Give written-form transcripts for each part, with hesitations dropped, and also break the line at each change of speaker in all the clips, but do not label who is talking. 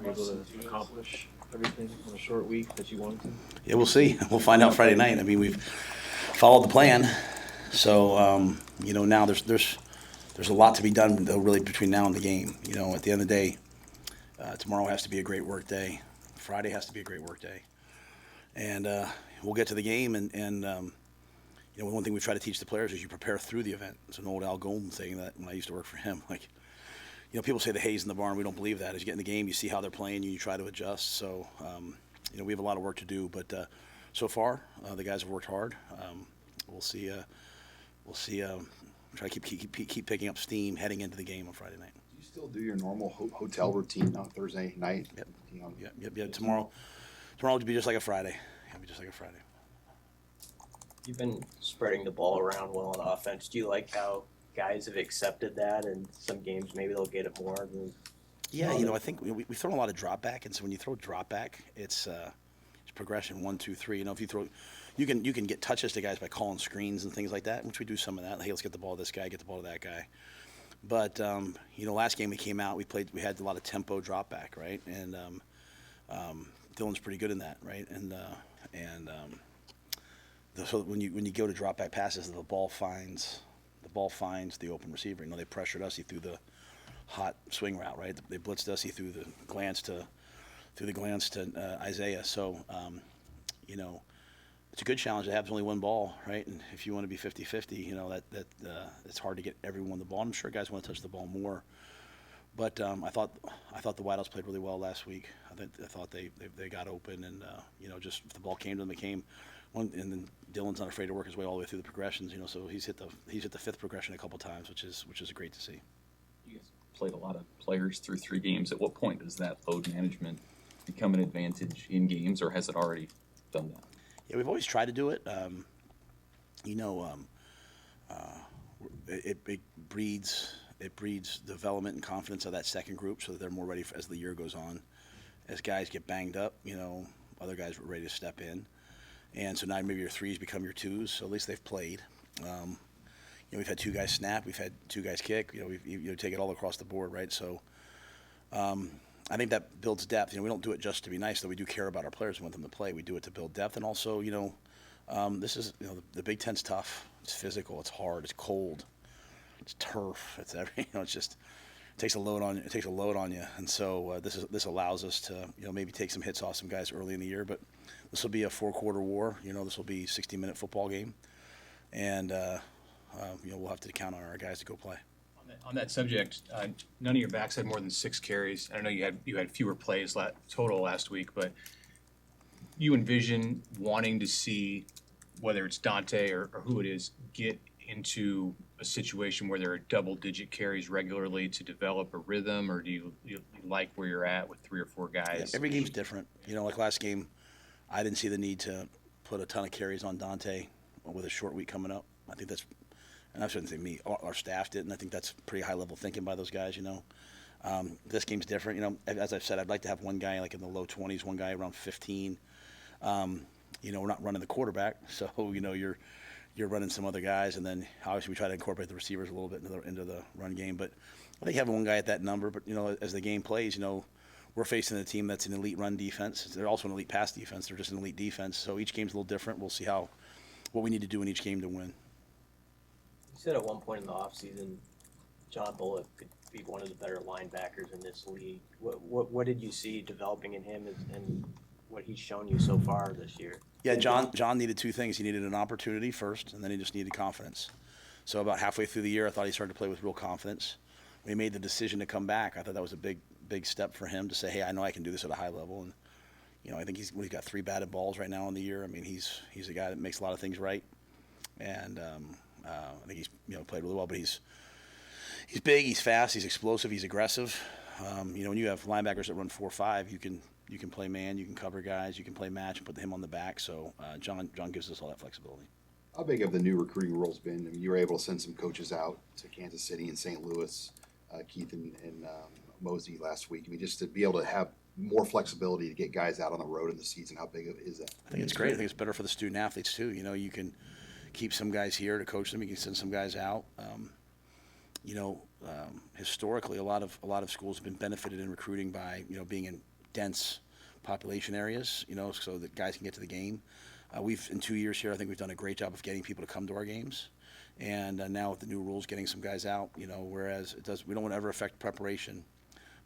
Were you able to accomplish everything in a short week that you wanted to?
Yeah, we'll see. We'll find out Friday night. I mean, we've followed the plan, so now there's a lot to be done though, really between now and the game. At the end of the day, tomorrow has to be a great work day. Friday has to be a great work day, and we'll get to the game. And one thing we try to teach the players is you prepare through the event. It's an old Al Golden saying that when I used to work for him. People say the hay's in the barn. We don't believe that. As you get in the game, you see how they're playing, you try to adjust. So, we have a lot of work to do. But so far, the guys have worked hard. We'll see. Try to keep picking up steam heading into the game on Friday night.
Do you still do your normal hotel routine on Thursday night?
Yep. Yep. Tomorrow will be just like a Friday. It'll be just like a Friday.
You've been spreading the ball around well on offense. Do you like how guys have accepted that, and some games maybe they'll get it more?
Yeah, I think we throw a lot of drop back, and so when you throw drop back, it's progression 1, 2, 3. If you throw, you can get touches to guys by calling screens and things like that, which we do some of that. Hey, let's get the ball to this guy, get the ball to that guy. But last game we came out, we had a lot of tempo drop back, right? And Dylan's pretty good in that, right? So when you go to drop back passes, the ball finds the open receiver. They pressured us. He threw the hot swing route, right? They blitzed us. He threw the glance to Isaiah. So, it's a good challenge to have only one ball, right? And if you want to be 50-50, that it's hard to get everyone the ball. I'm sure guys want to touch the ball more. But I thought the Whiteouts played really well last week. I thought they got open, and just if the ball came to them, it came. And then Dylan's not afraid to work his way all the way through the progressions. So he's hit the fifth progression a couple times, which is great to see.
You guys played a lot of players through 3 games. At what point does that load management become an advantage in games, or has it already done that?
Yeah, we've always tried to do it. It breeds development and confidence of that second group, so that they're more ready as the year goes on. As guys get banged up, other guys were ready to step in. And so now maybe your 3s become your 2s, so at least they've played. We've had 2 guys snap, we've had 2 guys kick. We take it all across the board, right? So I think that builds depth. We don't do it just to be nice, though. We do care about our players and want them to play. We do it to build depth, and also, this is the Big Ten's tough. It's physical. It's hard. It's cold. It's turf. It's it's just it takes a load on you. It takes a load on you, and so this allows us to maybe take some hits off some guys early in the year, but. This will be a 4-quarter war. This will be a 60-minute football game, and we'll have to count on our guys to go play.
On that subject, none of your backs had more than 6 carries. I know you had fewer plays total last week, but you envision wanting to see whether it's Dante or who it is get into a situation where there are double-digit carries regularly to develop a rhythm, or do you like where you're at with 3 or 4 guys?
Yeah, every game's different. Like last game. I didn't see the need to put a ton of carries on Dante with a short week coming up. I think that's, and I shouldn't say me, our staff did, and I think that's pretty high-level thinking by those guys, This game's different. As I've said, I'd like to have one guy like in the low 20s, one guy around 15. We're not running the quarterback, so, you're running some other guys, and then obviously we try to incorporate the receivers a little bit into the run game. But I think having one guy at that number, but, as the game plays, we're facing a team that's an elite run defense. They're also an elite pass defense. They're just an elite defense. So each game's a little different. We'll see what we need to do in each game to win.
You said at one point in the offseason, John Bullock could be one of the better linebackers in this league. What did you see developing in him and what he's shown you so far this year?
Yeah, John needed 2 things. He needed an opportunity first, and then he just needed confidence. So about halfway through the year, I thought he started to play with real confidence. When he made the decision to come back, I thought that was a big step for him to say, hey, I know I can do this at a high level. And, I think he's got 3 batted balls right now in the year. I mean, he's a guy that makes a lot of things right. And I think he's, played really well. But he's big, he's fast, he's explosive, he's aggressive. When you have linebackers that run 4-5, you can play man, you can cover guys, you can play match and put him on the back. So John gives us all that flexibility.
How big have the new recruiting rules been? I mean, you were able to send some coaches out to Kansas City and St. Louis, Keith and Mosey last week. I mean, just to be able to have more flexibility to get guys out on the road in the season, how big is that?
I think it's great. I think it's better for the student athletes too. You can keep some guys here to coach them. You can send some guys out. Historically, a lot of schools have been benefited in recruiting by being in dense population areas, so that guys can get to the game. We've, in 2 years here, I think we've done a great job of getting people to come to our games. And now with the new rules, getting some guys out, whereas we don't want to ever affect preparation.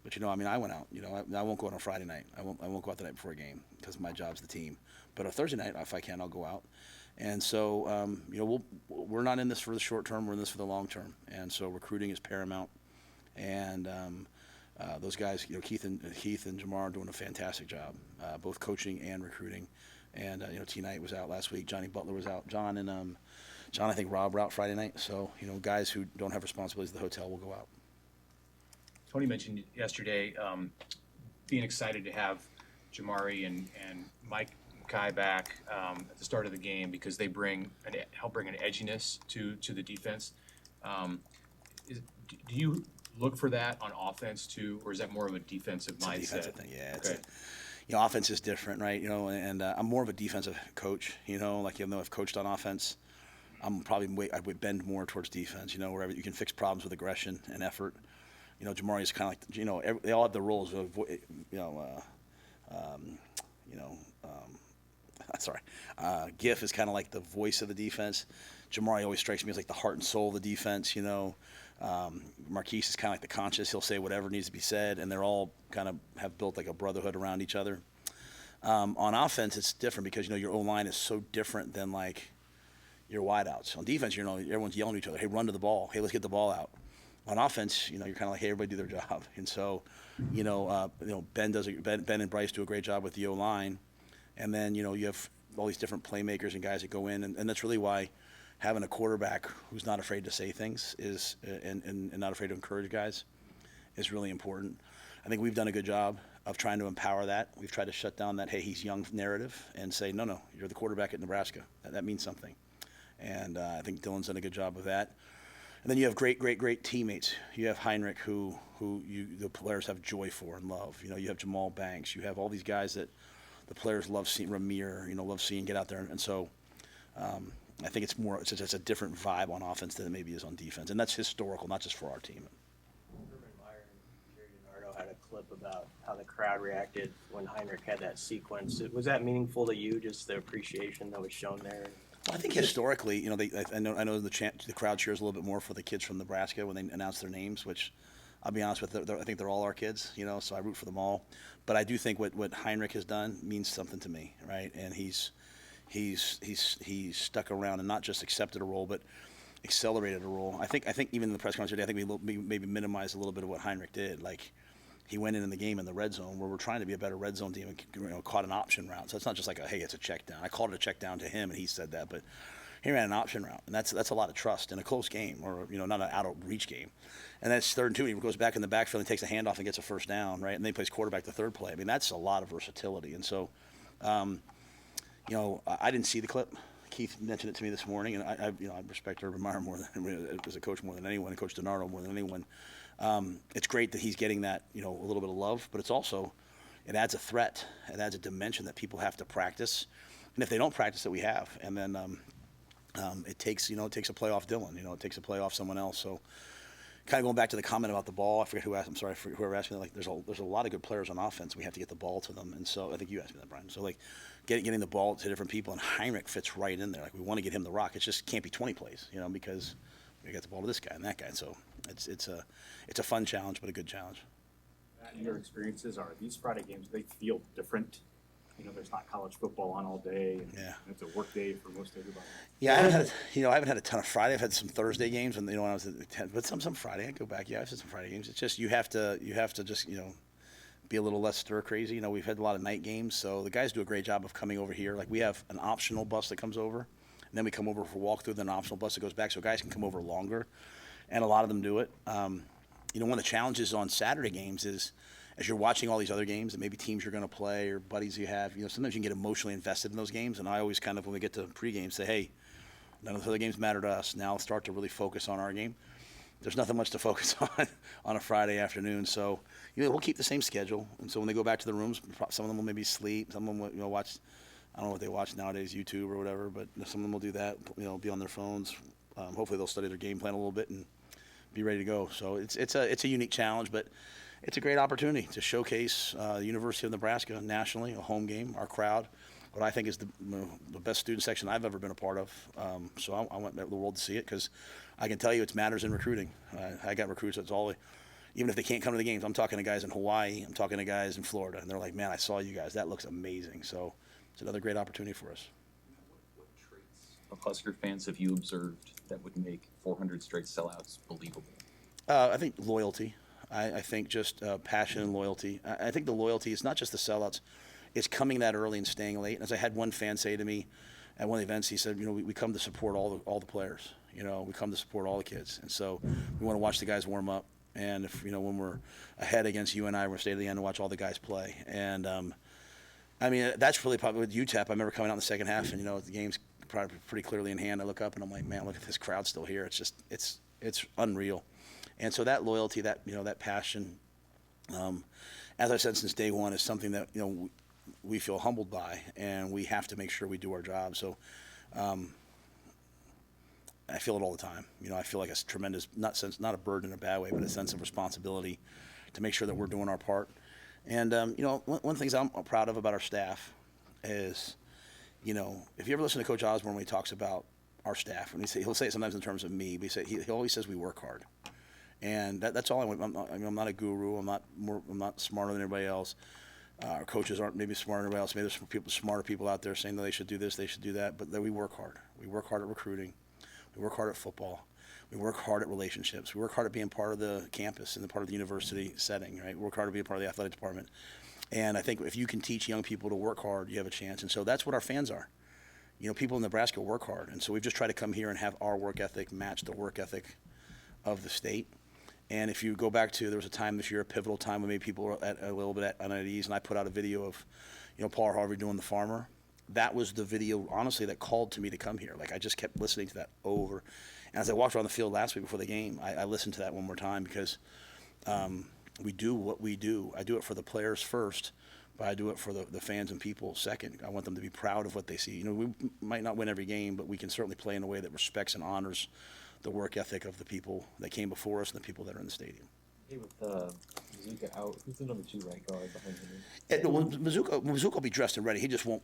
But, I went out, I won't go out on a Friday night. I won't go out the night before a game because my job's the team. But a Thursday night, if I can, I'll go out. And so, we're not in this for the short term. We're in this for the long term. And so recruiting is paramount. And those guys, Keith and Jamar are doing a fantastic job, both coaching and recruiting. And, T. Knight was out last week. Johnny Butler was out. John, I think Rob were out Friday night. So, guys who don't have responsibilities at the hotel will go out.
Tony mentioned yesterday being excited to have Jamari and Mike Kai back at the start of the game because they help bring an edginess to the defense. Do you look for that on offense too, or is that more of a defensive mindset?
It's a defensive thing, yeah.
Okay.
Offense is different, right? And I'm more of a defensive coach. Like even though I've coached on offense, I would bend more towards defense. Where you can fix problems with aggression and effort. Jamari is kind of like they all have the roles of Giff is kind of like the voice of the defense. Jamari always strikes me as like the heart and soul of the defense. Marquise is kind of like the conscience. He'll say whatever needs to be said, and they're all kind of have built like a brotherhood around each other. On offense, it's different because your O-line is so different than like your wideouts. On defense, everyone's yelling at each other. Hey, run to the ball. Hey, let's get the ball out. On offense, you're kind of like, hey, everybody do their job. And so, Ben and Bryce do a great job with the O-line, and then you have all these different playmakers and guys that go in, and that's really why having a quarterback who's not afraid to say things is and not afraid to encourage guys is really important. I think we've done a good job of trying to empower that. We've tried to shut down that, hey, he's young narrative and say, no, you're the quarterback at Nebraska. That means something. And I think Dylan's done a good job of that. And then you have great teammates. You have Heinrich, who the players have joy for and love. You have Jamal Banks. You have all these guys that the players love seeing. Ramir, love seeing get out there. And so I think it's a different vibe on offense than it maybe is on defense. And that's historical, not just for our team.
Herman Meyer and Jerry DiNardo had a clip about how the crowd reacted when Heinrich had that sequence. Was that meaningful to you, just the appreciation that was shown there?
I think historically, I know the crowd cheers a little bit more for the kids from Nebraska when they announce their names, which I'll be honest with, I think they're all our kids, so I root for them all. But I do think what Heinrich has done means something to me, right? And he's stuck around and not just accepted a role, but accelerated a role. I think even in the press conference today, I think we maybe minimized a little bit of what Heinrich did. Like he went in the game in the red zone where we're trying to be a better red zone team and caught an option route. So it's not just like hey, it's a check down. I called it a check down to him and he said that, but he ran an option route, and that's a lot of trust in a close game or not an out of reach game. And that's 3rd and 2. He goes back in the backfield and takes a handoff and gets a first down, right? And then he plays quarterback the third play. I mean, that's a lot of versatility. And so, I didn't see the clip. Keith mentioned it to me this morning, and I respect Urban Meyer more than as a coach more than anyone, and Coach DiNardo more than anyone. It's great that he's getting that a little bit of love, but it's also it adds a threat, it adds a dimension that people have to practice, and if they don't practice it, we have, and then it takes a playoff Dylan, it takes a playoff someone else. So kind of going back to the comment about the ball, I forget who asked. I'm sorry for whoever asked me. Like, there's a lot of good players on offense. We have to get the ball to them, and so I think you asked me that, Brian. So like getting the ball to different people, and Heinrich fits right in there. Like we want to get him the rock. It just can't be 20 plays, because we got the ball to this guy and that guy. And so it's a fun challenge, but a good challenge.
In your experiences, are these Friday games, they feel different? There's not college football on all day. And
Yeah.
It's a work day for most everybody.
Yeah, I haven't had a ton of Friday. I've had some Thursday games, and when I was at the 10, but some Friday. I go back. Yeah, I've had some Friday games. It's just you have to just be a little less stir crazy. We've had a lot of night games, so the guys do a great job of coming over here. Like we have an optional bus that comes over, and then we come over for walkthrough, then an optional bus that goes back, so guys can come over longer, and a lot of them do it. One of the challenges on Saturday games is, as you're watching all these other games and maybe teams you're going to play or buddies you have, sometimes you can get emotionally invested in those games. And I always kind of, when we get to pregame, say, hey, none of the other games matter to us. Now let's start to really focus on our game. There's nothing much to focus on a Friday afternoon. So, we'll keep the same schedule. And so when they go back to the rooms, some of them will maybe sleep. Some of them will watch, I don't know what they watch nowadays, YouTube or whatever, but some of them will do that, be on their phones. Hopefully they'll study their game plan a little bit and be ready to go. So it's a unique challenge, but it's a great opportunity to showcase the University of Nebraska nationally, a home game, our crowd, what I think is the best student section I've ever been a part of. So I want the world to see it, because I can tell you it matters in recruiting. I got recruits that's all, even if they can't come to the games, I'm talking to guys in Hawaii, I'm talking to guys in Florida, and they're like, man, I saw you guys. That looks amazing. So it's another great opportunity for us.
What traits of Husker fans have you observed that would make 400 straight sellouts believable?
I think loyalty. I think just passion and loyalty. I think the loyalty is not just the sellouts. It's coming that early and staying late. As I had one fan say to me at one of the events, he said, we come to support all the players. We come to support all the kids. And so we want to watch the guys warm up. And if, when we're ahead against UNI, we're going to stay to the end and watch all the guys play. And, that's really probably with UTEP. I remember coming out in the second half and, the game's probably pretty clearly in hand. I look up and I'm like, man, look at this crowd still here. It's just, it's unreal. And so that loyalty, that passion, as I've said since day one, is something that, we feel humbled by, and we have to make sure we do our job. So I feel it all the time. I feel like a tremendous, not a burden in a bad way, but a sense of responsibility to make sure that we're doing our part. And, one thing I'm proud of about our staff is, if you ever listen to Coach Osborne when he talks about our staff, and he'll say it sometimes in terms of me, but he always says we work hard. And that's all I want. I'm not a guru. I'm not smarter than anybody else. Our coaches aren't maybe smarter than anybody else. Maybe there's some smarter people out there saying that they should do this, they should do that. But we work hard. We work hard at recruiting. We work hard at football. We work hard at relationships. We work hard at being part of the campus and the part of the university setting, right? We work hard at being part of the athletic department. And I think if you can teach young people to work hard, you have a chance. And so that's what our fans are. People in Nebraska work hard. And so we've just tried to come here and have our work ethic match the work ethic of the state. And if you go back to, there was a time this year, a pivotal time when maybe people were a little bit unease, and I put out a video of, Paul Harvey doing the farmer. That was the video, honestly, that called to me to come here. Like, I just kept listening to that over. And as I walked around the field last week before the game, I listened to that one more time, because we do what we do. I do it for the players first, but I do it for the fans and people second. I want them to be proud of what they see. We might not win every game, but we can certainly play in a way that respects and honors the work ethic of the people that came before us and the people that are in the stadium.
Hey, with Mazzccua out, who's the number 2 right guard behind him?
Mazzccua will be dressed and ready. He just won't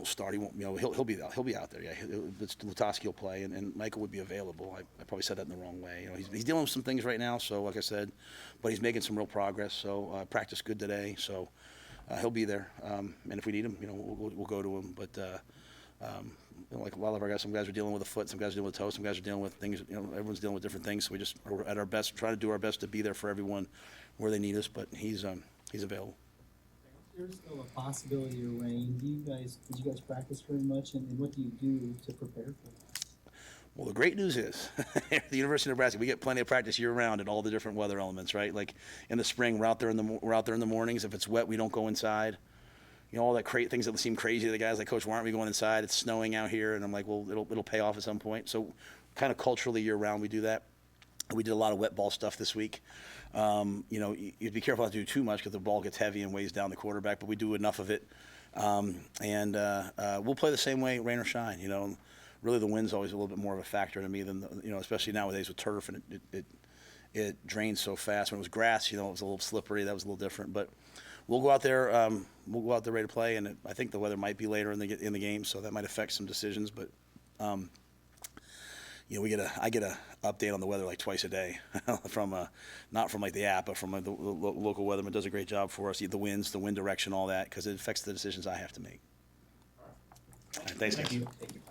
start. He won't. He'll be out there. Yeah, Lutoski will play, and Micah would be available. I probably said that in the wrong way. He's dealing with some things right now. So like I said, but he's making some real progress. So practiced good today. So he'll be there. And if we need him, we'll go to him. But like a lot of our guys, some guys are dealing with a foot, some guys are dealing with a toe, some guys are dealing with things. Everyone's dealing with different things. So we just are at our best, trying to do our best to be there for everyone where they need us. But he's available.
There's still a possibility of rain. Did you guys practice very much, and what do you do to prepare for that?
Well, the great news is, at the University of Nebraska, we get plenty of practice year-round at all the different weather elements, right? Like in the spring, we're out there in the mornings. If it's wet, we don't go inside. All that things that seem crazy to the guys like, Coach, why aren't we going inside? It's snowing out here. And I'm like, well, it'll pay off at some point. So kind of culturally year-round we do that. We did a lot of wet ball stuff this week. You'd be careful not to do too much because the ball gets heavy and weighs down the quarterback, but we do enough of it. We'll play the same way, rain or shine. Really the wind's always a little bit more of a factor to me than, especially nowadays with turf, and it drains so fast. When it was grass, it was a little slippery. That was a little different. But we'll go out there. We'll go out there ready to play, and I think the weather might be later in the game, so that might affect some decisions. But I get a update on the weather like twice a day from not from like the app, but from the local weatherman. Does a great job for us. The winds, the wind direction, all that, because it affects the decisions I have to make. All right, thanks, guys.
Thank you.